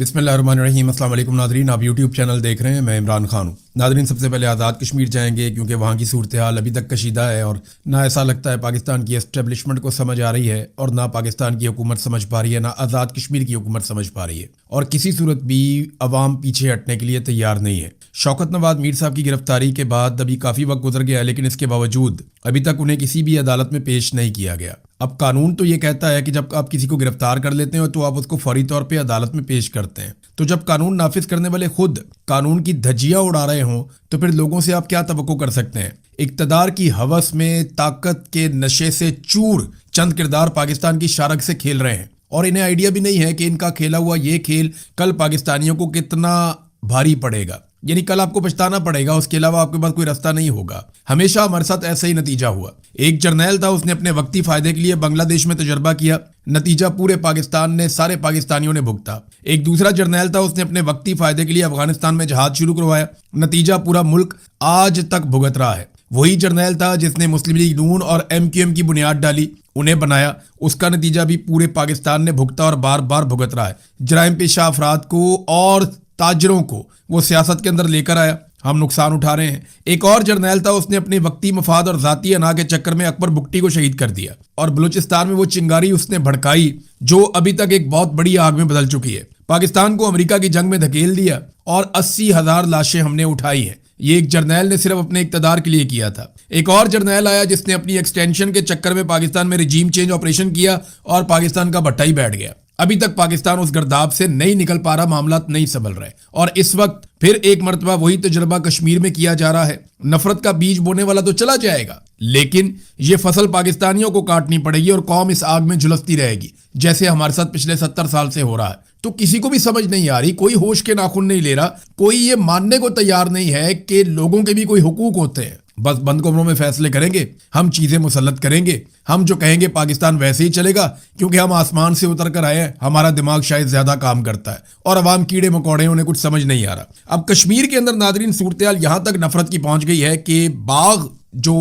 बिस्मिल्लाहिर्रहमानिर्रहीम। अस्सलाम वालेकुम नादरीन, आप यूट्यूब चैनल देख रहे हैं, मैं इमरान खान हूँ। नादरीन, सबसे पहले आज़ाद कश्मीर जाएंगे क्योंकि वहाँ की सूरत हाल अभी तक कशीदा है और ना ऐसा लगता है पाकिस्तान की एस्टेब्लिशमेंट को समझ आ रही है और ना पाकिस्तान की हुकूमत समझ पा रही है, ना आज़ाद कश्मीर की हुकूमत समझ पा रही है और किसी सूरत भी अवाम पीछे हटने के लिए तैयार नहीं है। शौकत नवाज मीर साहब की गिरफ्तारी के बाद अभी काफ़ी वक्त गुजर गया, लेकिन इसके बावजूद अभी तक उन्हें किसी भी अदालत में पेश नहीं किया गया। अब कानून तो ये कहता है कि जब आप किसी को गिरफ्तार कर लेते हो तो आप उसको फौरी तौर पे अदालत में पेश करते हैं। तो जब कानून नाफिज करने वाले खुद कानून की धज्जियां उड़ा रहे हों तो फिर लोगों से आप क्या तवक्को कर सकते हैं। इक्तदार की हवस में ताकत के नशे से चूर चंद किरदार पाकिस्तान की शारक से खेल रहे हैं और इन्हें आइडिया भी नहीं है कि इनका खेला हुआ ये खेल कल पाकिस्तानियों को कितना भारी पड़ेगा। यानी कल आपको पछताना पड़ेगा, उसके अलावा आपके पास कोई रास्ता नहीं होगा। हमेशा हमारे साथ ऐसा ही नतीजा हुआ। एक जर्नैल था, उसने अपने वक्ती फायदे के लिए बांग्लादेश में तजर्बा किया, नतीजा पूरे पाकिस्तान ने, सारे पाकिस्तानियों ने भुगता। एक दूसरा जर्नैल था, उसने अपने वक्ती फायदे के लिए अफगानिस्तान में जहाज शुरू करवाया, नतीजा पूरा मुल्क आज तक भुगत रहा है। वही जर्नैल था जिसने मुस्लिम लीग नून और MQM की बुनियाद डाली, उन्हें बनाया, उसका नतीजा भी पूरे पाकिस्तान ने भुगता और बार बार भुगत रहा है। जराइम पेशा अफराद को और ताजरों को वो सियासत के अंदर लेकर आया, हम नुकसान उठा रहे हैं। एक और जर्नैल था, उसने अपने वक्ती मफाद और जाती अना के चक्कर में अकबर बुगटी को शहीद कर दिया और बलूचिस्तान में वो चिंगारी उसने भड़काई जो अभी तक एक बहुत बड़ी आग में बदल चुकी है। पाकिस्तान को अमेरिका की जंग में धकेल दिया और 80,000 लाशें हमने उठाई हैं। ये एक जर्नैल ने सिर्फ अपने इक्तदार के लिए किया था। एक और जर्नैल आया जिसने अपनी एक्सटेंशन के चक्कर में पाकिस्तान में रिजीम चेंज ऑपरेशन किया और पाकिस्तान का भट्टा ही बैठ गया। अभी तक पाकिस्तान उस गर्दाब से नहीं निकल पा रहा, मामला नहीं संभल रहे और इस वक्त फिर एक मर्तबा वही तजुर्बा कश्मीर में किया जा रहा है। नफरत का बीज बोने वाला तो चला जाएगा, लेकिन ये फसल पाकिस्तानियों को काटनी पड़ेगी और कौम इस आग में झुलसती रहेगी, जैसे हमारे साथ पिछले 70 साल से हो रहा है। तो किसी को भी समझ नहीं आ रही, कोई होश के नाखून नहीं ले रहा, कोई ये मानने को तैयार नहीं है कि लोगों के भी कोई हुकूक होते हैं। बस बंद कमरों में फैसले करेंगे, हम चीजें मुसल्लत करेंगे, हम जो कहेंगे पाकिस्तान वैसे ही चलेगा क्योंकि हम आसमान से उतर कर आए हैं, हमारा दिमाग शायद ज्यादा काम करता है और अवाम कीड़े मकोड़े, उन्हें कुछ समझ नहीं आ रहा। अब कश्मीर के अंदर नादरीन सूरत हाल यहां तक नफरत की पहुंच गई है कि बाग जो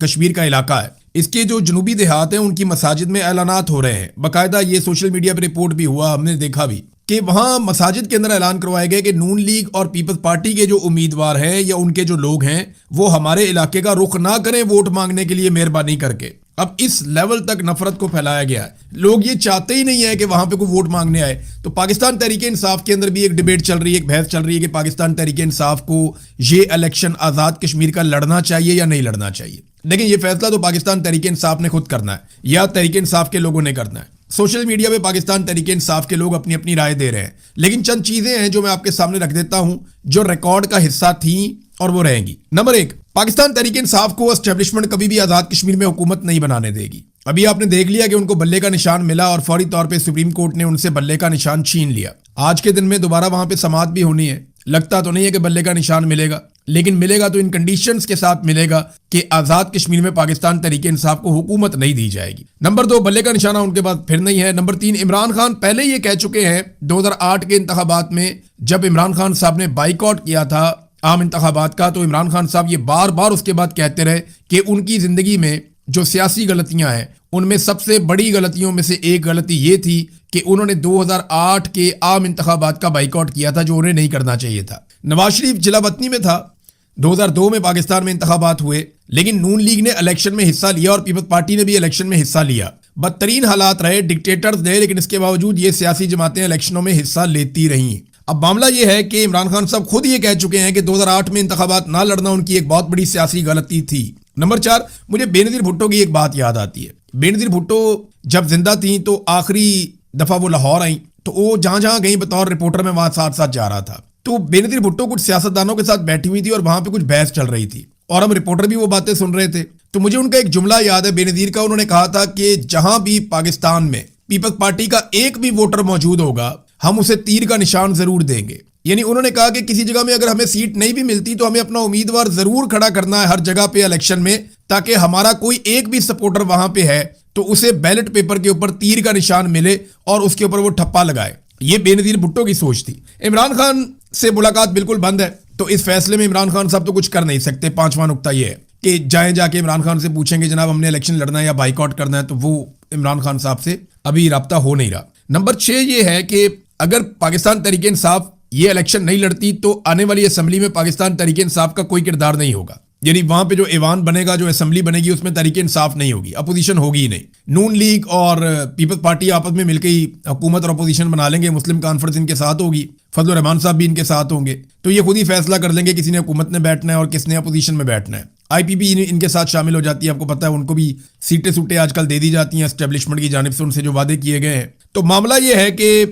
कश्मीर का इलाका है, इसके जो जनूबी देहात हैं उनकी मसाजिद में ऐलानात हो रहे हैं। बाकायदा ये सोशल मीडिया पर रिपोर्ट भी हुआ, हमने देखा भी कि वहां मसाजिद के अंदर ऐलान करवाए गए कि नून लीग और पीपल्स पार्टी के जो उम्मीदवार हैं या उनके जो लोग हैं वो हमारे इलाके का रुख ना करें वोट मांगने के लिए, मेहरबानी करके। अब इस लेवल तक नफरत को फैलाया गया है, लोग ये चाहते ही नहीं है कि वहां पे कोई वोट मांगने आए। तो पाकिस्तान तहरीक इंसाफ के अंदर भी एक डिबेट चल रही है, एक बहस चल रही है कि पाकिस्तान तहरीक इंसाफ को ये इलेक्शन आजाद कश्मीर का लड़ना चाहिए या नहीं लड़ना चाहिए। लेकिन ये फैसला तो पाकिस्तान तहरीक इंसाफ ने खुद करना है या तहरीक इंसाफ के लोगों ने करना है। सोशल मीडिया पे पाकिस्तान तहरीक इंसाफ के लोग अपनी अपनी राय दे रहे हैं, लेकिन चंद चीजें हैं जो मैं आपके सामने रख देता हूं जो रिकॉर्ड का हिस्सा थी और वो रहेंगी। नंबर 1, पाकिस्तान तहरीक इंसाफ को एस्टेब्लिशमेंट कभी भी आजाद कश्मीर में हुकूमत नहीं बनाने देगी। अभी आपने देख लिया कि उनको बल्ले का निशान मिला और फौरी तौर पे सुप्रीम कोर्ट ने उनसे बल्ले का निशान छीन लिया। आज के दिन में दोबारा वहां पे समाअत भी होनी है। लगता तो नहीं है कि बल्ले का निशान मिलेगा, लेकिन मिलेगा तो इन कंडीशंस के साथ मिलेगा कि आजाद कश्मीर में पाकिस्तान तहरीक इंसाफ को हुकूमत नहीं दी जाएगी। नंबर 2, बल्ले का निशाना उनके पास फिर नहीं है। नंबर 3, इमरान खान पहले ये कह चुके हैं 2008 के इंतखाबात में, जब इमरान खान साहब ने बाइकआउट किया था आम इंतखाबात का, तो इमरान खान साहब ये बार बार उसके बाद कहते रहे कि उनकी जिंदगी में जो सियासी गलतियां हैं उनमें सबसे बड़ी गलतियों में से एक गलती ये थी कि उन्होंने 2008 के आम इंतखाबात का बाइकआउट किया था, जो उन्हें नहीं करना चाहिए था। नवाज शरीफ जिला वतनी में था, 2002 में पाकिस्तान में इंतखाबात हुए, लेकिन नून लीग ने इलेक्शन में हिस्सा लिया और पीपल्स पार्टी ने भी इलेक्शन में हिस्सा लिया। बदतरीन हालात रहे, डिक्टेटर्स रहे, लेकिन इसके बावजूद ये सियासी जमातें इलेक्शनों में हिस्सा लेती रहीं। अब मामला ये है कि इमरान खान साहब खुद ये कह चुके हैं कि 2008 में इंतखाबात ना लड़ना उनकी एक बहुत बड़ी सियासी गलती थी। नंबर 4, मुझे बेनज़ीर भुट्टो की एक बात याद आती है। बेनज़ीर भुट्टो जब जिंदा थी तो आखिरी दफा वो लाहौर आई, तो वो जहां जहां गई बतौर रिपोर्टर में वहां साथ साथ जा रहा था। तो बेनज़ीर भुट्टो कुछ सियासतदानों के साथ बैठी हुई थी और वहां पे कुछ बहस चल रही थी और हम रिपोर्टर भी वो बातें सुन रहे थे। तो मुझे उनका एक जुमला याद है बेनज़ीर का, उन्होंने कहा था कि जहां भी पाकिस्तान में पीपल्स पार्टी का एक भी वोटर मौजूद होगा हम उसे तीर का निशान जरूर देंगे। यानी उन्होंने कहा कि किसी जगह में अगर हमें सीट नहीं भी मिलती तो हमें अपना उम्मीदवार जरूर खड़ा करना है हर जगह पे इलेक्शन में, ताकि हमारा कोई एक भी सपोर्टर वहां पे है तो उसे बैलेट पेपर के ऊपर तीर का निशान मिले और उसके ऊपर वो ठप्पा लगाए। ये बेनज़ीर भुट्टो की सोच थी। इमरान खान से मुलाकात बिल्कुल बंद है, तो इस फैसले में इमरान खान साहब तो कुछ कर नहीं सकते। 5वां नुकता ये है कि जाके इमरान खान से पूछेंगे जनाब हमने इलेक्शन लड़ना है या बाइकआउट करना है, तो वो इमरान खान साहब से अभी राब्ता हो नहीं रहा। नंबर 6 ये है कि اگر پاکستان تحریک انصاف یہ الیکشن نہیں لڑتی تو آنے والی اسمبلی میں پاکستان تحریک انصاف کا کوئی کردار نہیں ہوگا. یعنی وہاں پہ جو ایوان بنے گا, جو اسمبلی بنے گی, اس میں تحریک انصاف نہیں ہوگی, اپوزیشن ہوگی ہی نہیں. نون لیگ اور پیپلز پارٹی آپس میں مل کے ہی حکومت اور اپوزیشن بنا لیں گے. مسلم کانفرنس ان کے ساتھ ہوگی, فضل الرحمان صاحب بھی ان کے ساتھ ہوں گے, تو یہ خود ہی فیصلہ کر لیں گے کسی نے حکومت میں بیٹھنا ہے اور کس نے اپوزیشن میں بیٹھنا ہے. آئی پی پی ان کے ساتھ شامل ہو جاتی ہے. آپ کو پتہ ہے ان کو بھی سیٹیں آج کل دے دی جاتی ہیں اسٹیبلشمنٹ کی جانب سے, ان سے جو وعدے کیے گئے ہیں. تو معاملہ یہ ہے کہ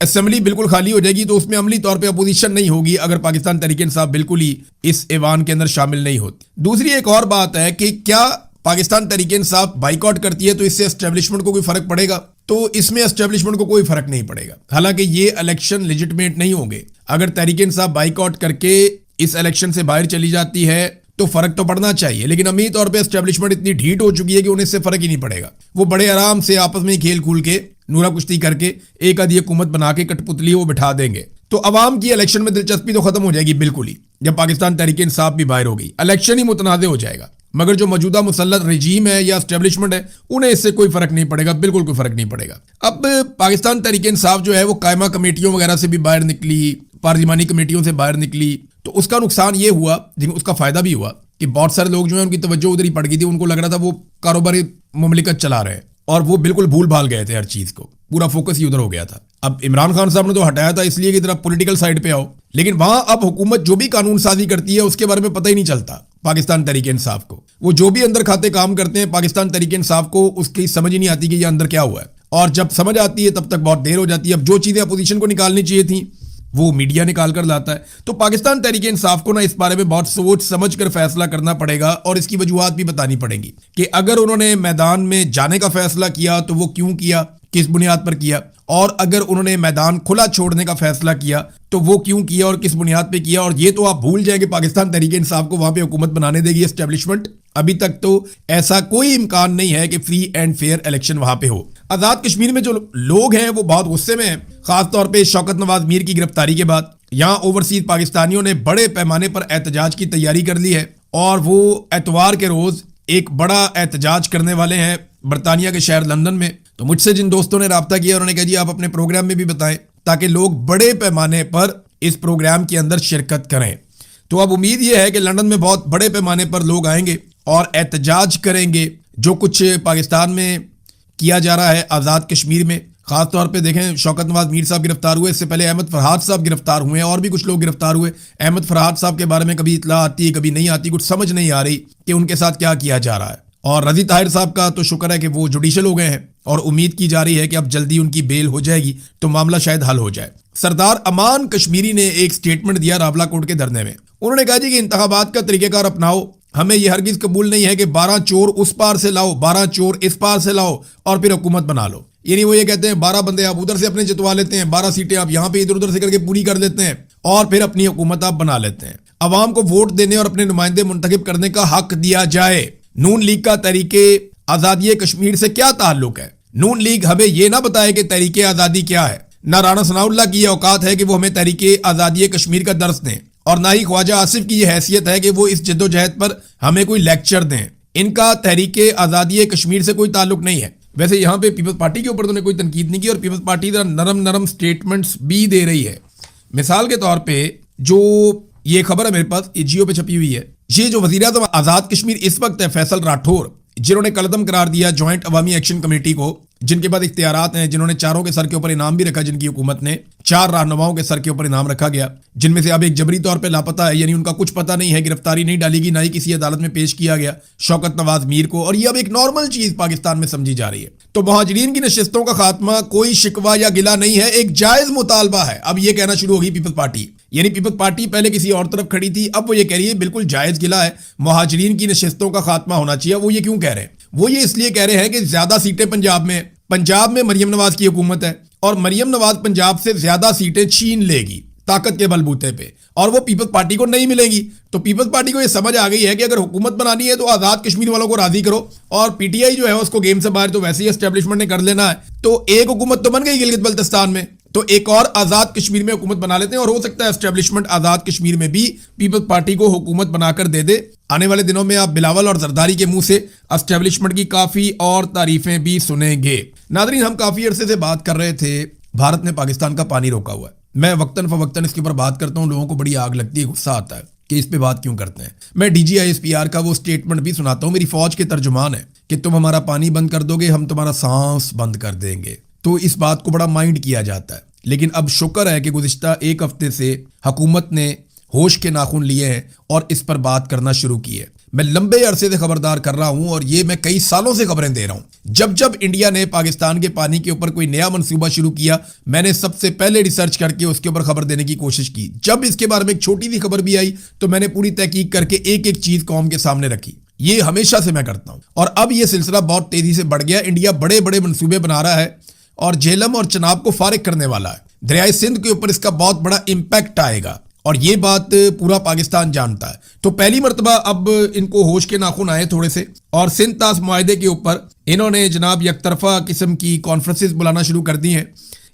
اسمبلی بالکل خالی ہو جائے گی تو اس میں عملی طور پہ اپوزیشن نہیں ہوگی اگر پاکستان تحریک انصاف بالکل ہی اس ایوان کے اندر شامل نہیں ہوتی. دوسری ایک اور بات ہے کہ کیا پاکستان تحریک انصاف بائیکاٹ کرتی ہے تو اس سے اسٹیبلشمنٹ کو کوئی فرق پڑے گا؟ تو اس میں اسٹیبلشمنٹ کو کوئی فرق نہیں پڑے گا. حالانکہ یہ الیکشن لیجٹمیٹ نہیں ہوں گے. اگر تحریک انصاف بائیکاٹ کر کے اس الیکشن سے باہر چلی جاتی ہے تو فرق تو پڑنا چاہیے, لیکن عملی طور پہ اسٹیبلشمنٹ اتنی ڈھیٹ ہو چکی ہے کہ انہیں اس سے فرق ہی نہیں پڑے گا. وہ بڑے آرام سے آپس میں کھیل کھول کے نورا کشتی کر کے ایک آدھی حکومت بنا کے کٹ پتلی وہ بٹھا دیں گے. تو عوام کی الیکشن میں دلچسپی تو ختم ہو جائے گی بالکل ہی جب پاکستان تحریک انصاف بھی باہر ہو گئی. الیکشن ہی متنازع ہو جائے گا. مگر جو موجودہ مسلط رجیم ہے یا اسٹیبلشمنٹ ہے انہیں اس سے کوئی فرق نہیں پڑے گا, بالکل کوئی فرق نہیں پڑے گا. اب پاکستان تحریک انصاف جو ہے وہ قائمہ کمیٹیوں وغیرہ سے بھی باہر نکلی, پارلیمانی کمیٹیوں سے باہر نکلی, تو اس کا نقصان یہ ہوا, اس کا فائدہ بھی ہوا کہ بہت سارے لوگ جو ہیں ان کی توجہ ادھر ہی پڑ گئی تھی. ان کو لگ رہا تھا وہ کاروباری مملکت چلا رہے ہیں اور وہ بالکل بھول بھال گئے تھے ہر چیز کو, پورا فوکس ہی ادھر ہو گیا تھا. اب عمران خان صاحب نے تو ہٹایا تھا اس لیے کہ ذرا پولیٹیکل سائڈ پہ آؤ, لیکن وہاں اب حکومت جو بھی قانون سازی کرتی ہے اس کے بارے میں پتہ ہی نہیں چلتا پاکستان تحریک انصاف کو. وہ جو بھی اندر کھاتے کام کرتے ہیں پاکستان تحریک انصاف کو اس کی سمجھ ہی نہیں آتی کہ یہ اندر کیا ہوا ہے, اور جب سمجھ آتی ہے تب تک بہت دیر ہو جاتی ہے. اب جو چیزیں اپوزیشن کو نکالنی چاہیے تھیں وہ میڈیا نکال کر لاتا ہے. تو پاکستان تحریک انصاف کو نا اس بارے میں بہت سوچ سمجھ کر فیصلہ کرنا پڑے گا, اور اس کی وجوہات بھی بتانی پڑیں گی کہ اگر انہوں نے میدان میں جانے کا فیصلہ کیا تو وہ کیوں کیا, کس بنیاد پر کیا, اور اگر انہوں نے میدان کھلا چھوڑنے کا فیصلہ کیا تو وہ کیوں کیا اور کس بنیاد پہ کیا. اور یہ تو آپ بھول جائیں کہ پاکستان تحریک انصاف کو وہاں پہ حکومت بنانے دے گی اسٹیبلشمنٹ. ابھی تک تو ایسا کوئی امکان نہیں ہے کہ فری اینڈ فیئر الیکشن وہاں پہ ہو. آزاد کشمیر میں جو لوگ ہیں وہ بہت غصے میں ہیں, خاص طور پہ شوکت نواز میر کی گرفتاری کے بعد. یہاں اوورسیز پاکستانیوں نے بڑے پیمانے پر احتجاج کی تیاری کر لی ہے, اور وہ اتوار کے روز ایک بڑا احتجاج کرنے والے ہیں برطانیہ کے شہر لندن میں. تو مجھ سے جن دوستوں نے رابطہ کیا انہوں نے کہا جی آپ اپنے پروگرام میں بھی بتائیں تاکہ لوگ بڑے پیمانے پر اس پروگرام کے اندر شرکت کریں. تو اب امید یہ ہے کہ لندن میں بہت بڑے پیمانے پر لوگ آئیں گے اور احتجاج کریں گے. جو کچھ پاکستان میں کیا جا رہا ہے آزاد کشمیر میں, خاص طور پہ دیکھیں شوکت نواز میر صاحب گرفتار ہوئے, اس سے پہلے احمد فرحات صاحب گرفتار ہوئے ہیں, اور بھی کچھ لوگ گرفتار ہوئے. احمد فرحات صاحب کے بارے میں کبھی اطلاع آتی ہے کبھی نہیں آتی, کچھ سمجھ نہیں آ رہی کہ ان کے ساتھ کیا کیا جا رہا ہے. اور رضی طاہر صاحب کا تو شکر ہے کہ وہ جوڈیشل ہو گئے ہیں, اور امید کی جا رہی ہے کہ اب جلدی ان کی بیل ہو جائے گی تو معاملہ شاید حل ہو جائے. سردار امان کشمیری نے ایک سٹیٹمنٹ دیا راولا کوٹ کے دھرنے میں. انہوں نے کہا جی کہ انتخابات کا طریقہ کار اپناؤ, ہمیں یہ ہرگز قبول نہیں ہے کہ 12 چور اس پار سے لاؤ 12 چور اس پار سے لاؤ اور پھر حکومت بنا لو. یعنی وہ یہ کہتے ہیں 12 بندے آپ ادھر سے اپنے جتوا لیتے ہیں, 12 سیٹیں آپ یہاں پہ ادھر ادھر سے کر کے پوری کر لیتے ہیں, اور پھر اپنی حکومت آپ بنا لیتے ہیں. عوام کو ووٹ دینے اور اپنے نمائندے منتخب کرنے کا حق دیا جائے. نون لیگ کا تحریک آزادی کشمیر سے کیا تعلق ہے؟ نون لیگ ہمیں یہ نہ بتائے کہ تحریک آزادی کیا ہے. نہ رانا ثناء اللہ کی یہ اوقات ہے کہ وہ ہمیں تحریک آزادی کشمیر کا درس دیں, اور نہ ہی خواجہ آصف کی یہ حیثیت ہے کہ وہ اس جد و جہد پر ہمیں کوئی لیکچر دیں. ان کا تحریک آزادی کشمیر سے کوئی تعلق نہیں ہے. ویسے یہاں پہ پیپلز پارٹی کے اوپر تو نے کوئی تنقید نہیں کی, اور پیپلز پارٹی نرم سٹیٹمنٹس بھی دے رہی ہے. مثال کے طور پہ جو یہ خبر ہے میرے پاس, یہ جیو پہ چھپی ہوئی ہے, یہ جو وزیر اعظم آزاد کشمیر اس وقت ہے فیصل راٹھور, جنہوں نے قلعدم قرار دیا جوائنٹ عوامی ایکشن کمیٹی کو, جن کے بعد اختیارات ہیں, جنہوں نے چاروں کے سر کے اوپر انعام بھی رکھا, جن کی حکومت نے 4 رہنماؤں کے سر کے اوپر انعام رکھا گیا, جن میں سے اب ایک جبری طور پہ لاپتہ ہے, یعنی ان کا کچھ پتہ نہیں ہے, گرفتاری نہیں ڈالی گئی, نہ ہی کسی عدالت میں پیش کیا گیا شوکت نواز میر کو, اور یہ اب ایک نارمل چیز پاکستان میں سمجھی جا رہی ہے. تو مہاجرین کی نشستوں کا خاتمہ کوئی شکوہ یا گلہ نہیں ہے, ایک جائز مطالبہ ہے. اب یہ کہنا شروع ہوگی پیپلز پارٹی, یعنی پیپلز پارٹی پہلے کسی اور طرف کھڑی تھی, اب وہ یہ کہہ رہی ہے بالکل جائز گلہ ہے, مہاجرین کی نشستوں کا خاتمہ ہونا چاہیے. وہ یہ کیوں کہہ رہے ہیں؟ وہ یہ اس لیے کہہ رہے ہیں کہ زیادہ سیٹیں پنجاب میں مریم نواز کی حکومت ہے, اور مریم نواز پنجاب سے زیادہ سیٹیں چھین لے گی طاقت کے بل بوتے پہ, اور وہ پیپلز پارٹی کو نہیں ملیں گی. تو پیپلز پارٹی کو یہ سمجھ آ گئی ہے کہ اگر حکومت بنانی ہے تو آزاد کشمیر والوں کو راضی کرو, اور پی ٹی آئی جو ہے اس کو گیم سے باہر تو ویسے ہی اسٹیبلشمنٹ نے کر لینا ہے. تو ایک حکومت تو بن گئی گلگت بلتستان میں, تو ایک اور آزاد کشمیر میں حکومت بنا لیتے ہیں, اور ہو سکتا ہے اسٹیبلشمنٹ آزاد کشمیر میں بھی پیپلز پارٹی کو حکومت بنا کر دے دے. آنے والے دنوں میں آپ بلاول اور زرداری کے منہ سے اسٹیبلشمنٹ کی کافی اور تعریفیں بھی سنیں گے. ناظرین, ہم کافی عرصے سے بات کر رہے تھے भारत ने पाकिस्तान का पानी रोका हुआ है। मैं वक्तन फवक्तन इसके ऊपर बात करता हूँ, लोगों को बड़ी आग लगती है, गुस्सा आता है कि इस पे बात क्यों करते हैं। मैं DGISPR का वो स्टेटमेंट भी सुनाता हूँ, मेरी फौज के तर्जुमान है कि तुम हमारा पानी बंद कर दोगे, हम तुम्हारा सांस बंद कर देंगे। तो इस बात को बड़ा माइंड किया जाता है। लेकिन अब शुक्र है कि गुज़िश्ता एक हफ्ते से हुकूमत ने होश के नाखून लिए हैं और इस पर बात करना शुरू की है। मैं लंबे अरसे से खबरदार कर रहा हूं और ये मैं कई सालों से खबरें दे रहा हूं। जब जब इंडिया ने पाकिस्तान के पानी के ऊपर कोई नया मंसूबा शुरू किया, मैंने सबसे पहले रिसर्च करके उसके ऊपर खबर देने की कोशिश की। जब इसके बारे में एक छोटी सी खबर भी आई तो मैंने पूरी तहकीक करके एक एक चीज कौम के सामने रखी। ये हमेशा से मैं करता हूं और अब ये सिलसिला बहुत तेजी से बढ़ गया। इंडिया बड़े बड़े मंसूबे बना रहा है और झेलम और चनाब को फारिग करने वाला है। दरियाए सिंध के ऊपर इसका बहुत बड़ा इंपैक्ट आएगा और ये बात पूरा पाकिस्तान जानता है। तो पहली मर्तबा अब इनको होश के नाखून आए थोड़े से और सिंध तास मुआहदे के ऊपर इन्होंने जनाब यकतरफा किस्म की कॉन्फ्रेंसेस बुलाना शुरू कर दी हैं।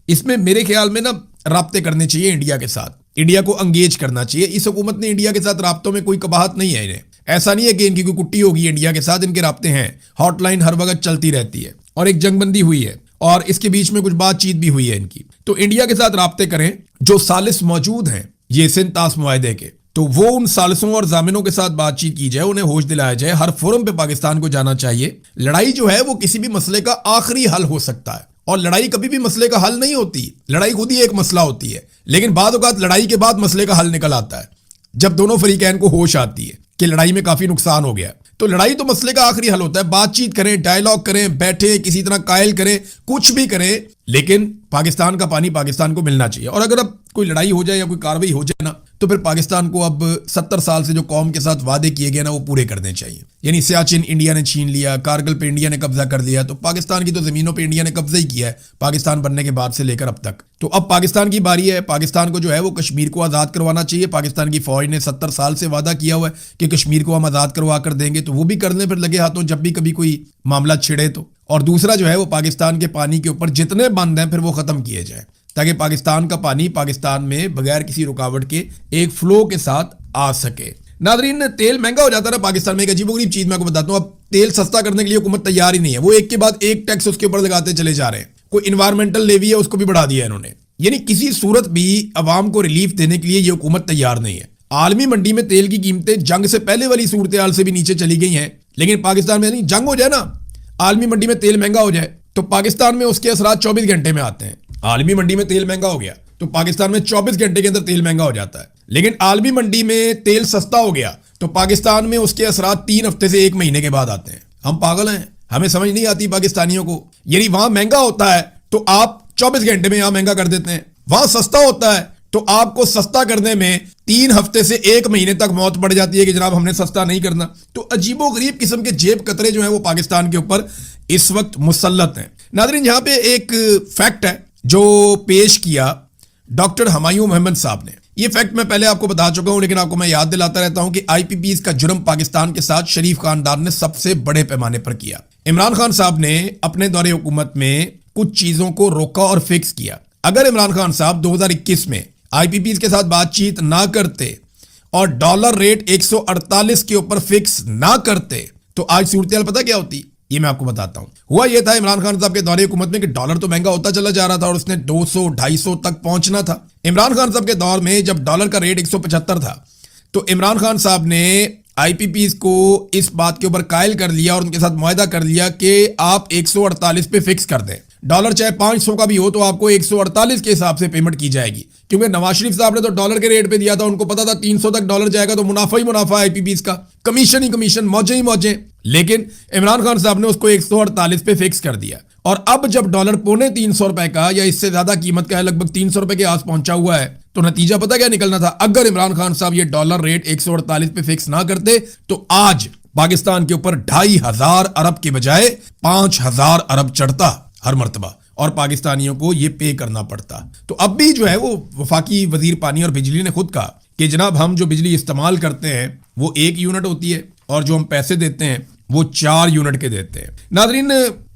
इसमें मेरे ख्याल में ना राब्ते करने चाहिए इंडिया के साथ, इंडिया को अंगेज करना चाहिए। इस हुकूमत ने इंडिया के साथ राब्तों में कोई कबाहत नहीं है इन्हें। ऐसा नहीं है कि इनकी कोई कुट्टी होगी इंडिया के साथ, इनके राब्ते हैं। हॉटलाइन हर वक्त चलती रहती है और एक जंगबंदी हुई है और इसके बीच में कुछ बातचीत भी हुई है इनकी। तो इंडिया के साथ राब्ते करें। जो सालिस मौजूद हैं ये सिंध तास मुआहदे के, तो वो उन सालिसों और जामिनों के साथ बातचीत की जाए, उन्हें होश दिलाया जाए। हर फोरम पे पाकिस्तान को जाना चाहिए। लड़ाई जो है वो किसी भी मसले का आखिरी हल हो सकता है और लड़ाई कभी भी मसले का हल नहीं होती। लड़ाई खुद ही एक मसला होती है, लेकिन बाद औक़ात लड़ाई के बाद मसले का हल निकल आता है जब दोनों फरीकैन को होश आती है कि लड़ाई में काफी नुकसान हो गया। तो लड़ाई तो मसले का आखिरी हल होता है। बातचीत करें, डायलॉग करें, बैठे किसी तरह कायल करें, कुछ भी करें, लेकिन पाकिस्तान का पानी पाकिस्तान को मिलना चाहिए। और अगर अब कोई लड़ाई हो जाए या कोई कार्रवाई हो जाए ना, तो फिर पाकिस्तान को अब 70 साल से जो कौम के साथ वादे किए गए ना वो पूरे करने चाहिए। यानी सियाचिन इंडिया ने छीन लिया, कारगिल पे इंडिया ने कब्जा कर लिया, तो पाकिस्तान की तो जमीनों पे इंडिया ने कब्जा ही किया है पाकिस्तान बनने के बाद से लेकर अब तक। तो अब पाकिस्तान की बारी है। पाकिस्तान को जो है वो कश्मीर को आज़ाद करवाना चाहिए। पाकिस्तान की फौज ने 70 साल से वादा किया हुआ है कि कश्मीर को हम आज़ाद करवा कर देंगे, तो वो भी करने पर लगे हाथों जब भी कभी कोई मामला छिड़े तो। और दूसरा जो है वो पाकिस्तान के पानी के ऊपर जितने बंद हैं फिर वो खत्म किए जाए, ताकि पाकिस्तान का पानी पाकिस्तान में बगैर किसी रुकावट के एक फ्लो के साथ आ सके। नादरीन, तेल महंगा हो जाता है ना पाकिस्तान में। एक अजीबोगरीब चीज मैं आपको बताता हूँ। अब तेल सस्ता करने के लिए हुकूमत तैयार ही नहीं है। वो एक के बाद एक टैक्स उसके ऊपर लगाते चले जा रहे हैं। कोई इन्वायरमेंटल लेवी है उसको भी बढ़ा दिया इन्होंने। यानी किसी सूरत भी अवाम को रिलीफ देने के लिए ये हुकूमत तैयार नहीं है। आलमी मंडी में तेल की कीमतें जंग से पहले वाली सूरत हाल से भी नीचे चली गई हैं, लेकिन पाकिस्तान में नहीं। जंग हो जाए ना, आलमी मंडी में तेल महंगा हो जाए, तो पाकिस्तान में उसके असरात 24 घंटे में आते हैं। आलमी मंडी में तेल महंगा हो गया तो पाकिस्तान में 24 घंटे के अंदर तेल महंगा हो जाता है। लेकिन आलमी मंडी में तेल सस्ता हो गया तो पाकिस्तान में उसके असरात 3 हफ्ते से 1 महीने के बाद आते हैं। हम पागल हैं, हमें समझ नहीं आती पाकिस्तानियों को। यानी वहां महंगा होता है तो आप 24 घंटे में यहां महंगा कर देते हैं, वहां सस्ता होता है तो आपको सस्ता करने में 3 हफ्ते से 1 महीने तक मौत पड़ जाती है कि जनाब हमने सस्ता नहीं करना। तो अजीबो गरीब किस्म के जेब कतरे जो है वो पाकिस्तान के ऊपर इस वक्त मुसल्लत हैं। नाज़रीन, यहां पे एक फैक्ट है जो पेश किया डॉक्टर हुमायूं मोहम्मद साहब ने। ये फैक्ट मैं पहले आपको बता चुका हूं, लेकिन आपको मैं याद दिलाता रहता हूं कि IPPs का जुर्म पाकिस्तान के साथ शरीफ खानदान ने सबसे बड़े पैमाने पर किया। इमरान खान साहब ने अपने दौरे हुकूमत में कुछ चीजों को रोका और फिक्स किया। अगर इमरान खान साहब 2021 में IPPs के साथ बातचीत ना करते और डॉलर रेट 148 के ऊपर फिक्स ना करते तो आज सूरत हाल पता क्या होती, ये मैं आपको बताता हूं। हुआ ये था इमरान खान साहब के दौरे हुकूमत में कि डॉलर तो महंगा होता चला जा रहा था और उसने 200-250 तक पहुंचना था। इमरान खान साहब के दौर में जब डॉलर का रेट 175 था तो इमरान खान साहब ने IPPs को इस बात के ऊपर कायल कर लिया और उनके साथ मुआहदा कर लिया कि आप 148 पे फिक्स कर दें। डॉलर चाहे 500 का भी हो तो आपको 148 के हिसाब से पेमेंट की जाएगी, क्योंकि नवाज शरीफ साहब ने तो डॉलर के रेट पे दिया था। उनको पता था 300 तक डॉलर जाएगा तो मुनाफा ही मुनाफा IPPs का, कमीशन ही कमीशन, मौजें ही मौजें। लेकिन इमरान खान साहब ने उसको 148 पे फिक्स कर दिया और अब जब डॉलर 350 रुपए का या इससे ज्यादा कीमत का है, लगभग 300 रुपए के आस पहुंचा हुआ है, तो नतीजा पता क्या निकलना था। अगर इमरान खान साहब ये डॉलर रेट 148 पे फिक्स ना करते तो आज पाकिस्तान के ऊपर 2500 अरब के बजाय 5000 अरब चढ़ता हर मर्तबा और पाकिस्तानियों को ये पे करना पड़ता। तो अब भी जो है वो वफाकी वजीर पानी और बिजली ने खुद कहा कि जनाब हम जो बिजली इस्तेमाल करते हैं वो 1 यूनिट होती है और जो हम पैसे देते हैं वो 4 यूनिट के देते हैं। नादरीन,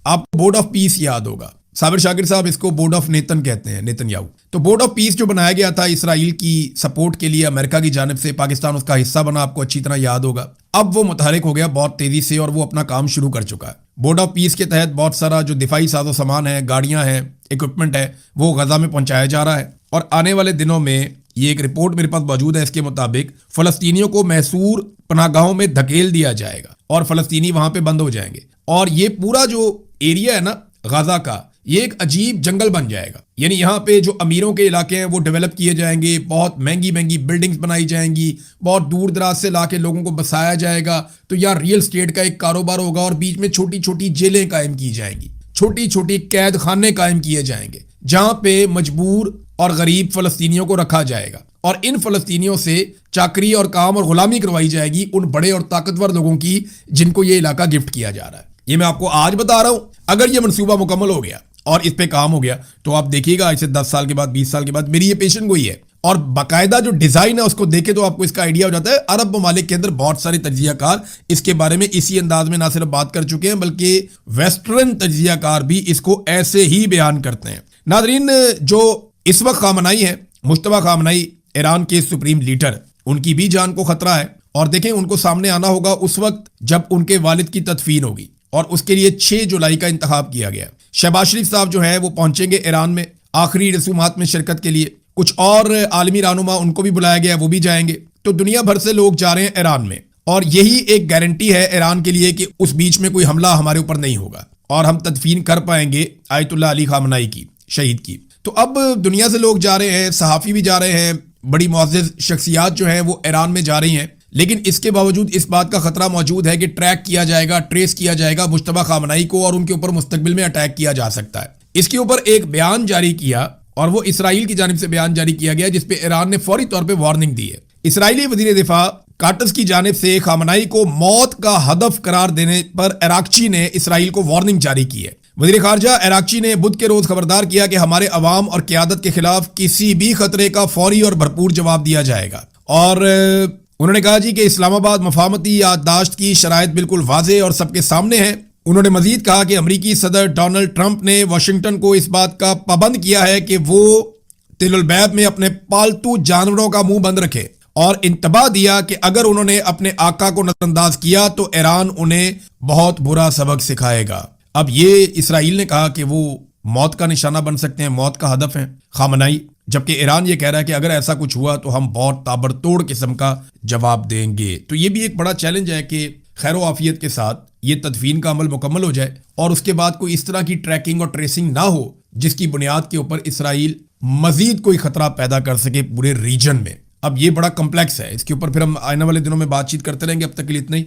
आपको बोर्ड ऑफ पीस याद होगा, साबिर शाकिर साहब इसको बोर्ड ऑफ नेतन कहते हैं, नेतन्याहू। तो बोर्ड ऑफ पीस जो बनाया गया था इसराइल की सपोर्ट के लिए अमेरिका की जानिब से, पाकिस्तान उसका हिस्सा बना, आपको अच्छी तरह याद होगा। अब वो मुतहरिक हो गया बहुत तेजी से और वो अपना काम शुरू कर चुका है। बोर्ड ऑफ पीस के तहत बहुत सारा जो दिफाई साजो सामान है, गाड़ियां हैं, इक्विपमेंट है, वो गजा में पहुंचाया जा रहा है। और आने वाले दिनों में ये एक रिपोर्ट मेरे पास मौजूद है, इसके मुताबिक फलस्तीनियों को मैसूर पनाहगाहों में धकेल दिया जाएगा और फलस्तीनी वहां पे बंद हो जाएंगे। और ये पूरा जो एरिया है ना गजा का, ये एक अजीब जंगल बन जाएगा। यानी यहाँ पे जो अमीरों के इलाके हैं वो डेवलप किए जाएंगे, बहुत महंगी महंगी बिल्डिंग्स बनाई जाएंगी, बहुत दूर दराज से लाके लोगों को बसाया जाएगा। तो यहाँ रियल स्टेट का एक कारोबार होगा और बीच में छोटी छोटी जेलें कायम की जाएंगी, छोटी छोटी कैद खाने कायम किए जाएंगे, जहां पे मजबूर और गरीब फलस्तीनियों को रखा जाएगा और इन फलस्तीनियों से चाकरी और काम और गुलामी करवाई जाएगी उन बड़े और ताकतवर लोगों की जिनको ये इलाका गिफ्ट किया जा रहा है। ये मैं आपको आज बता रहा हूं। अगर ये मंसूबा मुकम्मल हो गया और इस पे काम हो गया तो आप देखिएगा इसे 10 साल के बाद, 20 साल के बाद, मेरी ये पेशन गोई है। और बाकायदा जो डिजाइन है उसको देखे तो आपको इसका आइडिया हो जाता है। अरब ममालिक के अंदर बहुत सारे तज्जियाकार इसके बारे में इसी अंदाज में ना सिर्फ बात कर चुके हैं, बल्कि वेस्टर्न तज्जियाकार भी इसको ऐसे ही बयान करते हैं। नादरीन, जो इस वक्त खामनाई है, मुश्तबा खामनाई, ईरान के सुप्रीम लीडर, उनकी भी जान को खतरा है। और देखें, उनको सामने आना होगा उस वक्त जब उनके वालिद की तदफीन होगी और उसके लिए 6 जुलाई का इंतखाब किया गया। शहबाज शरीफ साहब जो है वो पहुंचेंगे ईरान में आखिरी रसूमात में शिरकत के लिए। कुछ और आलमी रहनुमा उनको भी बुलाया गया, वो भी जाएंगे। तो दुनिया भर से लोग जा रहे हैं ईरान में और यही एक गारंटी है ईरान के लिए कि उस बीच में कोई हमला हमारे ऊपर नहीं होगा और हम तदफीन कर पाएंगे आयतुल्लाह अली खामनाई की, शहीद की। तो अब दुनिया से लोग जा रहे हैं, सहाफ़ी भी जा रहे हैं, बड़ी मुअज़्ज़ज़ शख्सियात जो हैं वो ईरान में जा रही हैं। लेकिन इसके बावजूद इस बात का खतरा मौजूद है कि ट्रैक किया जाएगा, ट्रेस किया जाएगा मुश्तबा खामनाई को और उनके ऊपर मुस्तकबिल में अटैक किया जा सकता है। इसके ऊपर एक बयान जारी किया और वो इसराइल की जानिब से बयान जारी किया गया जिसपे ईरान ने फौरी तौर पे वार्निंग दी है। इसराइली वज़ीर दिफा काटस की जानिब से खामनाई को मौत का हदफ करार देने पर इराक़ची ने इसराइल को वार्निंग जारी की है। वज़ीर ख़ारजा इराक़ची ने बुध के रोज खबरदार किया कि हमारे अवाम और क़यादत के खिलाफ किसी भी खतरे का फौरी और भरपूर जवाब दिया जाएगा। और उन्होंने कहा जी कि इस्लामाबाद मफाहमती याददाश्त की शराइत बिल्कुल वाज़ेह और सबके सामने है। उन्होंने मजीद कहा कि अमरीकी सदर डोनाल्ड ट्रंप ने वाशिंगटन को इस बात का पाबंद किया है कि वो तिल-उल-बैब में अपने पालतू जानवरों का मुंह बंद रखे और इंतबाह दिया कि अगर उन्होंने अपने आका को नजरअंदाज किया तो ईरान उन्हें बहुत बुरा सबक सिखाएगा। अब ये इसराइल ने कहा कि वो मौत का निशाना बन सकते हैं, मौत का हदफ है खामनाई, जबकि ईरान ये कह रहा है कि अगर ऐसा कुछ हुआ तो हम बहुत ताबड़तोड़ किस्म का जवाब देंगे। तो ये भी एक बड़ा चैलेंज है कि खैर आफियत के साथ ये तदफीन का अमल मुकम्मल हो जाए और उसके बाद कोई इस तरह की ट्रैकिंग और ट्रेसिंग ना हो जिसकी बुनियाद के ऊपर इसराइल मजीद कोई खतरा पैदा कर सके पूरे रीजन में। अब ये बड़ा कम्प्लेक्स है, इसके ऊपर फिर हम आने वाले दिनों में बातचीत करते रहेंगे। अब तक के लिए इतना ही।